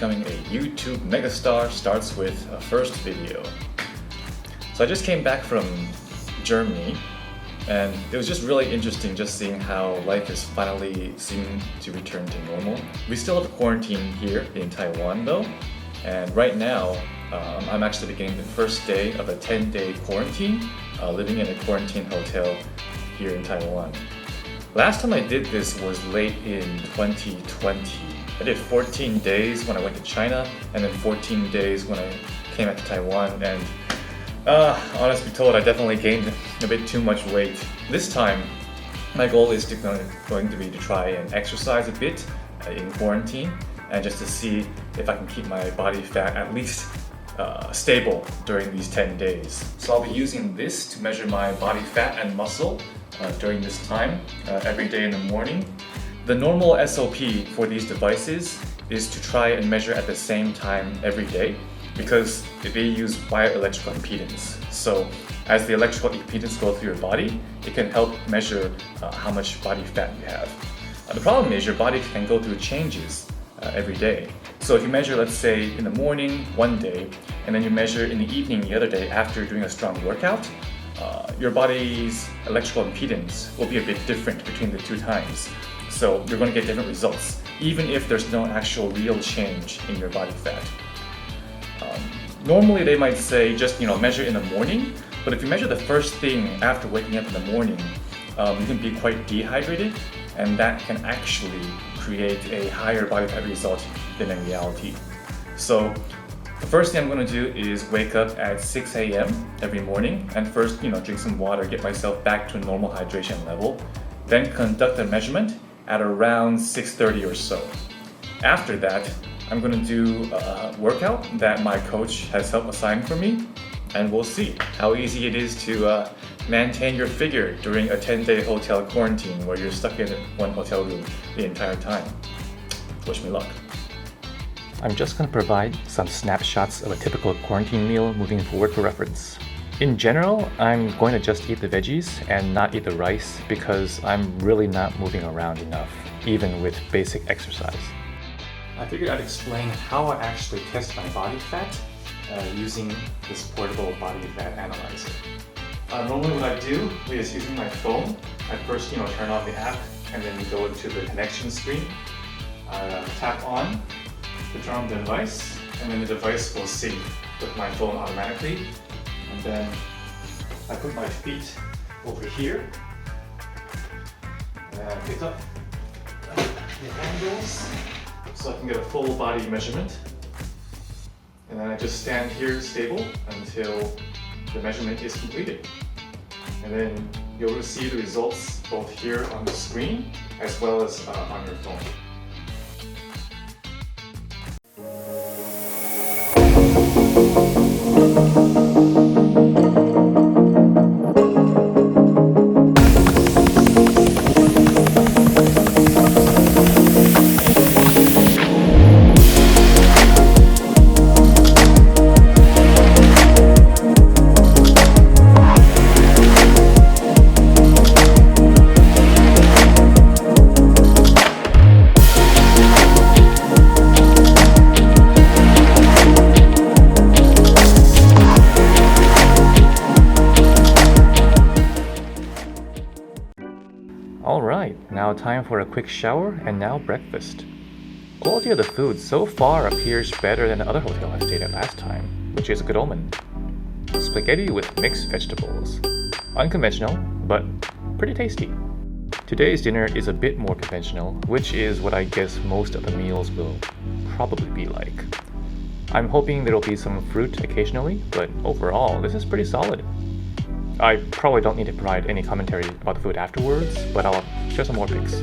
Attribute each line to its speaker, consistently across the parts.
Speaker 1: becoming a YouTube megastar starts with a first video. So I just came back from Germany, and it was just really interesting just seeing how life is finally seeming to return to normal. We still have a quarantine here in Taiwan though, and right now I'm actually beginning the first day of a 10-day quarantine, living in a quarantine hotel here in Taiwan. Last time I did this was late in 2020. I did 14 days when I went to China, and then 14 days when I came back to Taiwan, and honestly told, I definitely gained a bit too much weight. This time, my goal is going to be to try and exercise a bit in quarantine, and just to see if I can keep my body fat at least stable during these 10 days. So I'll be using this to measure my body fat and muscle during this time, every day in the morning. The normal SOP for these devices is to try and measure at the same time every day, because they use bioelectrical impedance. So as the electrical impedance goes through your body, it can help measure how much body fat you have. The problem is your body can go through changes every day. So if you measure, let's say, in the morning one day, and then you measure in the evening the other day after doing a strong workout, your body's electrical impedance will be a bit different between the two times. So you're going to get different results, even if there's no actual real change in your body fat. Normally they might say just measure in the morning, but if you measure the first thing after waking up in the morning, you can be quite dehydrated, and that can actually create a higher body fat result than in reality. So the first thing I'm going to do is wake up at 6 a.m. every morning, and first drink some water, get myself back to a normal hydration level, then conduct a measurement at around 6:30 or so. After that, I'm going to do a workout that my coach has helped assign for me, and we'll see how easy it is to maintain your figure during a 10-day hotel quarantine where you're stuck in one hotel room the entire time. Wish me luck. I'm just going to provide some snapshots of a typical quarantine meal moving forward for reference. In general, I'm going to just eat the veggies and not eat the rice because I'm really not moving around enough, even with basic exercise. I figured I'd explain how I actually test my body fat using this portable body fat analyzer. Normally what I do is using my phone. I first turn on the app and then go into the connection screen. I tap on to turn on the device, and then the device will sync with my phone automatically. And then I put my feet over here, and I pick up the handles so I can get a full body measurement. And then I just stand here stable until the measurement is completed. And then you'll receive the results both here on the screen as well as on your phone. Alright, now time for a quick shower and now breakfast. Quality of the food so far appears better than the other hotel I stayed at last time, which is a good omen. Spaghetti with mixed vegetables. Unconventional, but pretty tasty. Today's dinner is a bit more conventional, which is what I guess most of the meals will probably be like. I'm hoping there'll be some fruit occasionally, but overall this is pretty solid. I probably don't need to provide any commentary about the food afterwards, but I'll share some more pics.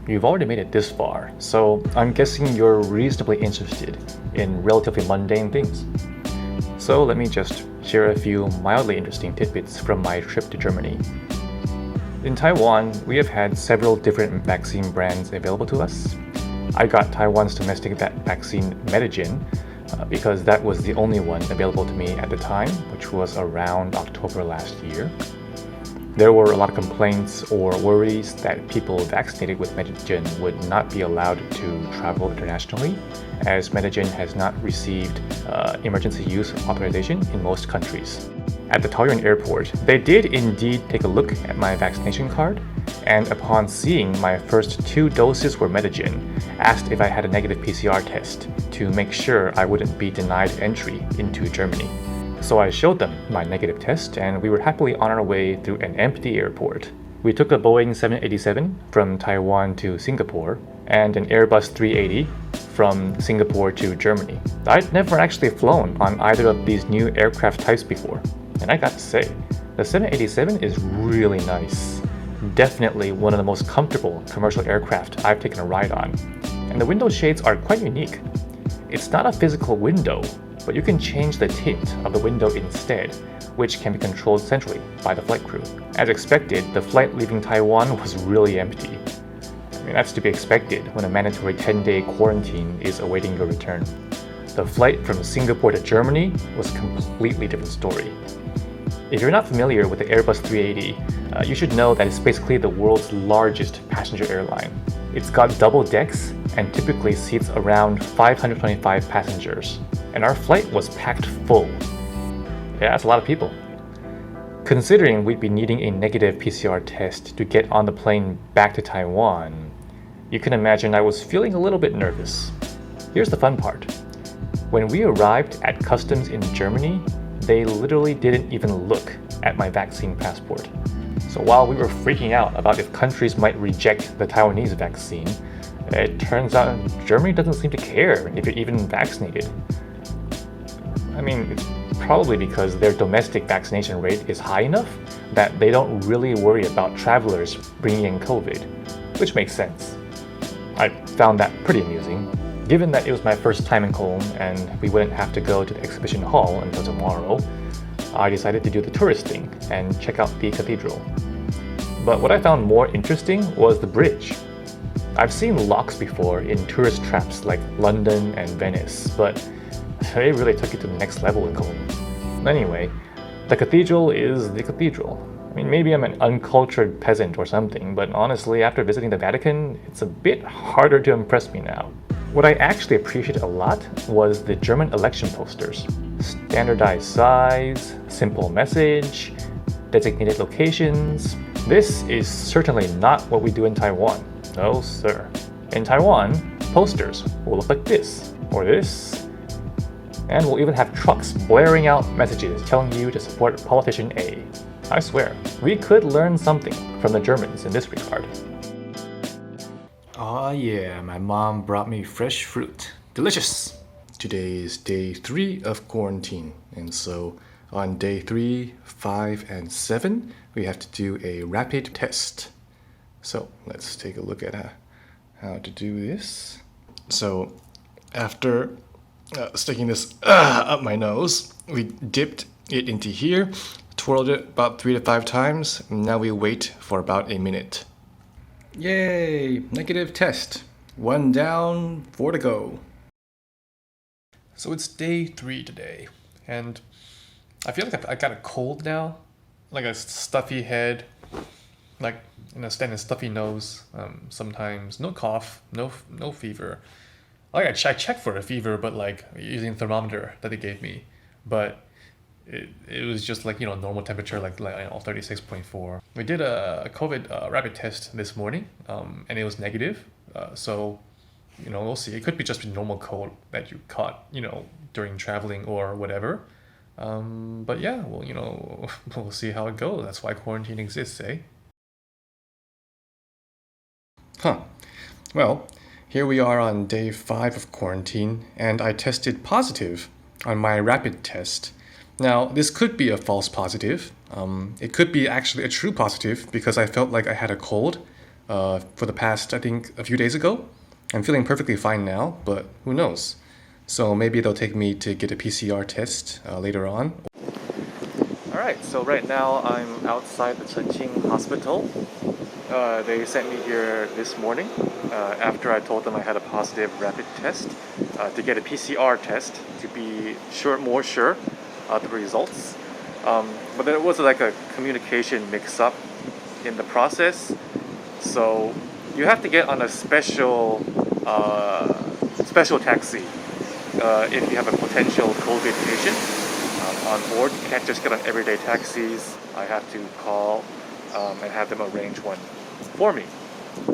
Speaker 1: you've already made it this far, so I'm guessing you're reasonably interested in relatively mundane things. So let me just share a few mildly interesting tidbits from my trip to Germany. In Taiwan, we have had several different vaccine brands available to us. I got Taiwan's domestic vaccine Medigen because that was the only one available to me at the time, which was around October last year. There were a lot of complaints or worries that people vaccinated with Medigen would not be allowed to travel internationally, as Medigen has not received emergency use authorization in most countries. At the Taoyuan airport, they did indeed take a look at my vaccination card, and upon seeing my first 2 doses were Medigen, asked if I had a negative PCR test to make sure I wouldn't be denied entry into Germany. So I showed them my negative test, and we were happily on our way through an empty airport. We took a Boeing 787 from Taiwan to Singapore, and an Airbus 380 from Singapore to Germany. I'd never actually flown on either of these new aircraft types before, and I got to say, the 787 is really nice. Definitely one of the most comfortable commercial aircraft I've taken a ride on. And the window shades are quite unique. It's not a physical window, but you can change the tint of the window instead, which can be controlled centrally by the flight crew. As expected, the flight leaving Taiwan was really empty. I mean, that's to be expected when a mandatory 10-day quarantine is awaiting your return. The flight from Singapore to Germany was a completely different story. If you're not familiar with the Airbus 380, you should know that it's basically the world's largest passenger airline. It's got double decks and typically seats around 525 passengers. And our flight was packed full. Yeah, that's a lot of people. Considering we'd be needing a negative PCR test to get on the plane back to Taiwan, you can imagine I was feeling a little bit nervous. Here's the fun part. When we arrived at customs in Germany, they literally didn't even look at my vaccine passport. So while we were freaking out about if countries might reject the Taiwanese vaccine, it turns out Germany doesn't seem to care if you're even vaccinated. I mean, it's probably because their domestic vaccination rate is high enough that they don't really worry about travelers bringing in COVID, which makes sense. I found that pretty amusing. Given that it was my first time in Cologne and we wouldn't have to go to the exhibition hall until tomorrow, I decided to do the tourist thing and check out the cathedral. But what I found more interesting was the bridge. I've seen locks before in tourist traps like London and Venice, but they really took it to the next level in Cologne. Anyway, the cathedral is the cathedral. I mean, maybe I'm an uncultured peasant or something, but honestly, after visiting the Vatican, it's a bit harder to impress me now. What I actually appreciated a lot was the German election posters. Standardized size, simple message, designated locations. This is certainly not what we do in Taiwan. No, sir. In Taiwan, posters will look like this, or this, and we'll even have trucks blaring out messages telling you to support politician A. I swear, we could learn something from the Germans in this regard. Oh yeah, my mom brought me fresh fruit. Delicious! Today is day 3 of quarantine, and so on day 3, 5, and 7, we have to do a rapid test. So let's take a look at how to do this. So after sticking this up my nose, we dipped it into here, twirled it about 3 to 5 times, and now we wait for about a minute. Yay! Negative test. 1 down, 4 to go. So it's day 3 today, and I feel like I got a cold now, like a stuffy head, like a stuffy nose. Sometimes no cough, no fever. Like I checked for a fever, but like using the thermometer that they gave me, but it was just like normal temperature, like 36.4. We did a COVID rapid test this morning, and it was negative. So we'll see. It could be just a normal cold that you caught during traveling or whatever. But yeah, well we'll see how it goes. That's why quarantine exists, eh? Huh. Well, here we are on day 5 of quarantine, and I tested positive on my rapid test. Now, this could be a false positive. It could be actually a true positive because I felt like I had a cold,
Speaker 2: for the past, I think, a few days ago. I'm feeling perfectly fine now, but who knows? So maybe they'll take me to get a PCR test later on.
Speaker 1: Alright, so right now I'm outside the Turton hospital. They sent me here this morning after I told them I had a positive rapid test to get a PCR test to be more sure of the results. But there was like a communication mix-up in the process, so you have to get on a special taxi if you have a potential COVID patient on board. You can't just get on everyday taxis. I have to call and have them arrange one for me.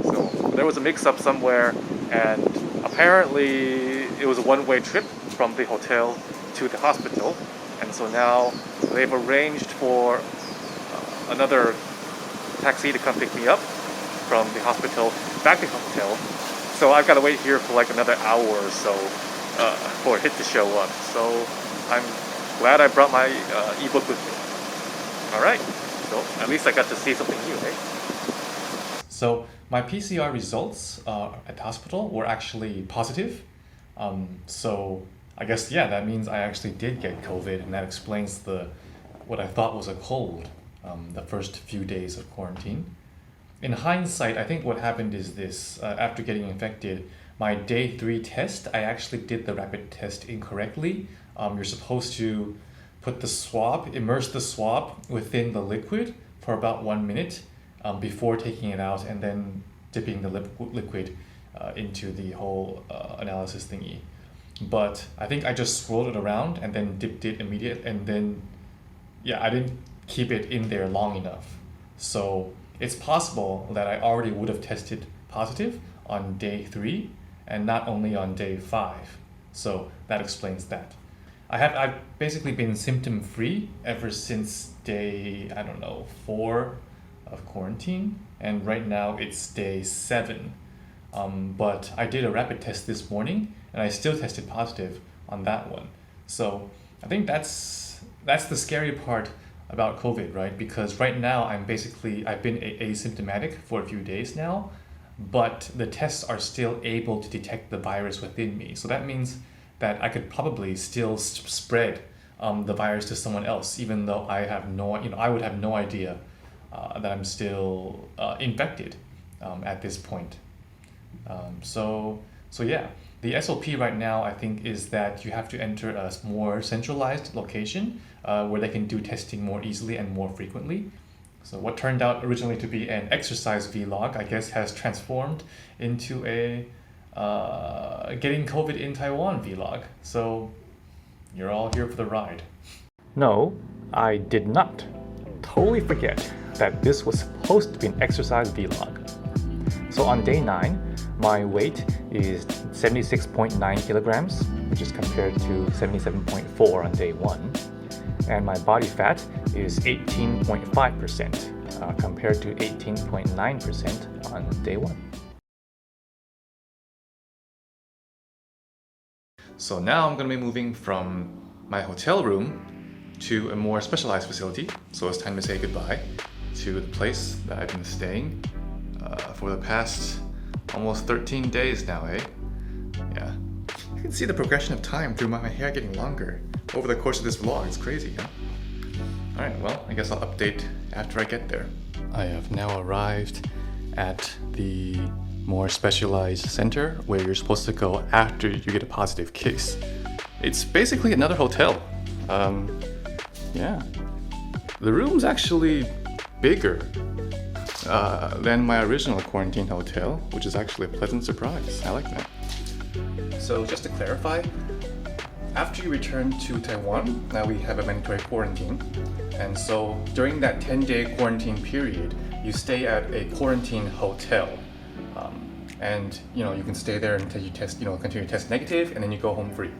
Speaker 1: So there was a mix-up somewhere, and apparently it was a one-way trip from the hotel to the hospital, and so now they've arranged for another taxi to come pick me up from the hospital back to the hotel. So I've got to wait here for like another hour or so for it to show up. So I'm glad I brought my ebook with me. Alright, so at least I got to see something new, eh? So my PCR results at the hospital were actually positive. So I guess, yeah, that means I actually did get COVID, and that explains what I thought was a cold the first few days of quarantine. In hindsight, I think what happened is this. After getting infected, my day 3 test, I actually did the rapid test incorrectly. You're supposed to immerse the swab within the liquid for about 1 minute before taking it out and then dipping the liquid into the whole analysis thingy. But I think I just swirled it around and then dipped it immediately, and then, yeah, I didn't keep it in there long enough. So it's possible that I already would have tested positive on day 3 and not only on day 5. So that explains that. I've basically been symptom-free ever since day, 4 of quarantine, and right now it's day 7. But I did a rapid test this morning, and I still tested positive on that one. So I think that's the scary part about COVID, right? Because right now I've been asymptomatic for a few days now, but the tests are still able to detect the virus within me. So that means that I could probably still spread the virus to someone else, even though I would have no idea that I'm still infected at this point. So yeah, the SOP right now, I think, is that you have to enter a more centralized location where they can do testing more easily and more frequently. So what turned out originally to be an exercise vlog, I guess, has transformed into a getting COVID in Taiwan vlog. So you're all here for the ride. No, I did not totally forget that this was supposed to be an exercise vlog. So on day 9, my weight is 76.9 kilograms, which is compared to 77.4 on day 1. And my body fat is 18.5% compared to 18.9% on day 1. So now I'm going to be moving from my hotel room to a more specialized facility. So it's time to say goodbye to the place that I've been staying for the past almost 13 days now, eh? Yeah. You can see the progression of time through my hair getting longer over the course of this vlog. It's crazy, huh? Alright, well, I guess I'll update after I get there. I have now arrived at the more specialized center where you're supposed to go after you get a positive case. It's basically another hotel. Yeah. The room's actually bigger than my original quarantine hotel, which is actually a pleasant surprise. I like that. So just to clarify, after you return to Taiwan, now we have a mandatory quarantine. And so during that 10-day quarantine period, you stay at a quarantine hotel. And you can stay there until you continue to test negative, and then you go home free.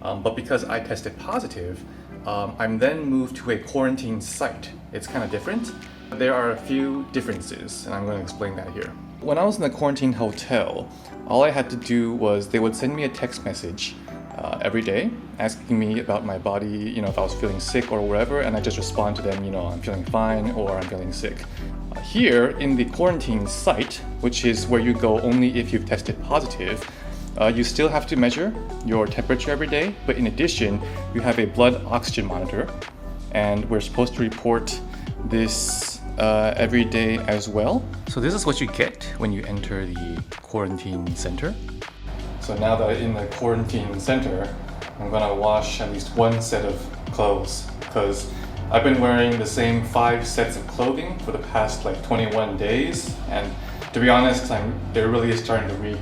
Speaker 1: But because I tested positive, I'm then moved to a quarantine site. It's kind of different. There are a few differences, and I'm going to explain that here. When I was in the quarantine hotel, all I had to do was they would send me a text message every day asking me about my body, if I was feeling sick or whatever, and I just respond to them, I'm feeling fine or I'm feeling sick.
Speaker 2: Here in the quarantine site, which is where you go only if you've tested positive, you still have to measure your temperature every day, but in addition, you have a blood oxygen monitor, and we're supposed to report this every day as well. So this is what you get when you enter the quarantine center. So now that I'm in the quarantine center, I'm gonna wash at least one set of clothes because I've been wearing the same 5 sets of clothing for the past like 21 days, and to be honest, they're really starting to reek.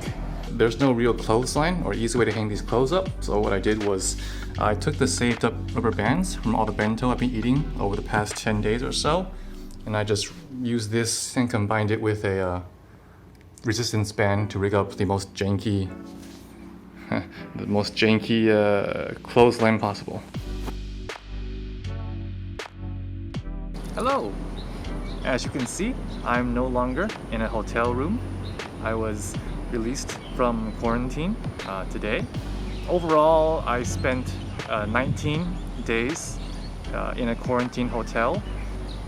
Speaker 2: There's no real clothesline or easy way to hang these clothes up, so what I did was I took the saved up rubber bands from all the bento I've been eating over the past 10 days or so, and I just used this and combined it with a resistance band to rig up the most janky clothesline possible. Hello! As you can see, I'm no longer in a hotel room. I was released from quarantine today. Overall, I spent 19 days in a quarantine hotel.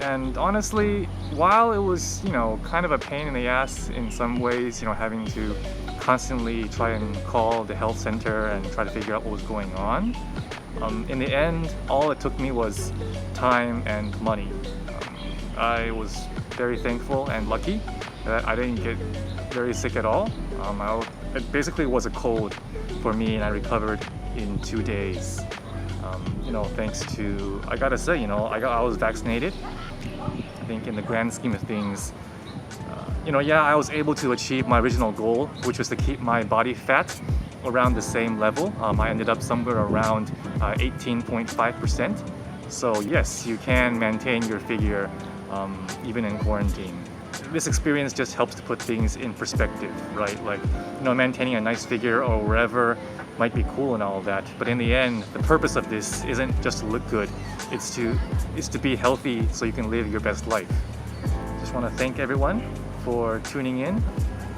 Speaker 2: And honestly, while it was, kind of a pain in the ass in some ways, having to constantly try and call the health center and try to figure out what was going on, in the end, all it took me was time and money. I was very thankful and lucky that I didn't get very sick at all. It basically was a cold for me, and I recovered in 2 days. Thanks to, I gotta say, I was vaccinated. I think in the grand scheme of things, I was able to achieve my original goal, which was to keep my body fat around the same level. I ended up somewhere around 18.5%. So yes, you can maintain your figure even in quarantine. This experience just helps to put things in perspective, right? Like, maintaining a nice figure or wherever might be cool and all that, but in the end, the purpose of this isn't just to look good. It's to be healthy so you can live your best life. Just want to thank everyone for tuning in,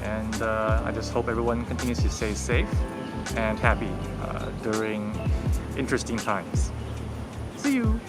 Speaker 2: and I just hope everyone continues to stay safe and happy during interesting times. See you!